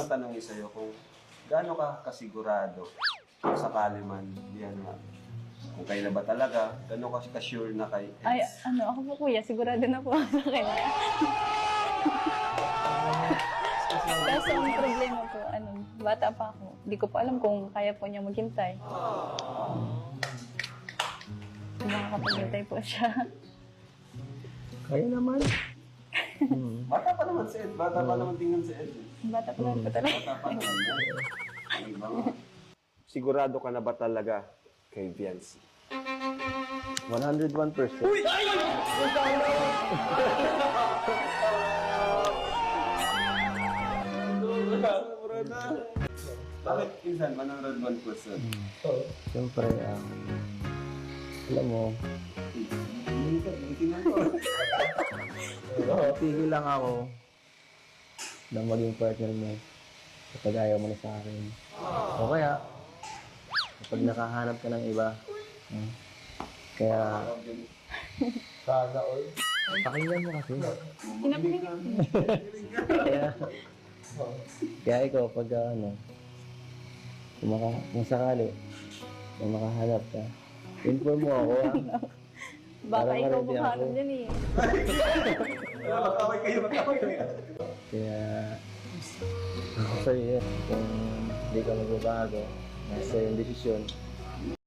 matanongin sa'yo kung gaano ka kasigurado kung sakali man yan nga. Kung kayo na ba talaga, gaano ka ka-sure na kay ex? Ay, ako po kuya, sigurado na po ako sa kanya. Kaso ang problema po, bata pa ako. Hindi ko pa alam kung kaya po niya maghintay. Kung makakapaghintay po siya. Kaya naman. Bata pa naman si Ed. Bata pa naman tingnan si Ed. Bata pa lang po talaga. Bata pa naman yan. Ay, ba nga? Sigurado ka na ba talaga kay Viancy? 101%. Uy! Bakit minsan 101%? Siyempre, alam mo, tigil lang ako na maging partner mo kapag ayaw mo na sa akin. O kaya, kapag nakahanap ka ng iba, kaya, pakinggan mo kasi. Kaya ikaw, pag kung sakali, kung makahanap ka, inform mo ako. Baka Para ikaw ma-ready bumaharap ako. dyan eh. Magkaway kayo. Kaya, ako sa'yo yan. Kung hindi ka magbabago, nasa yung desisyon,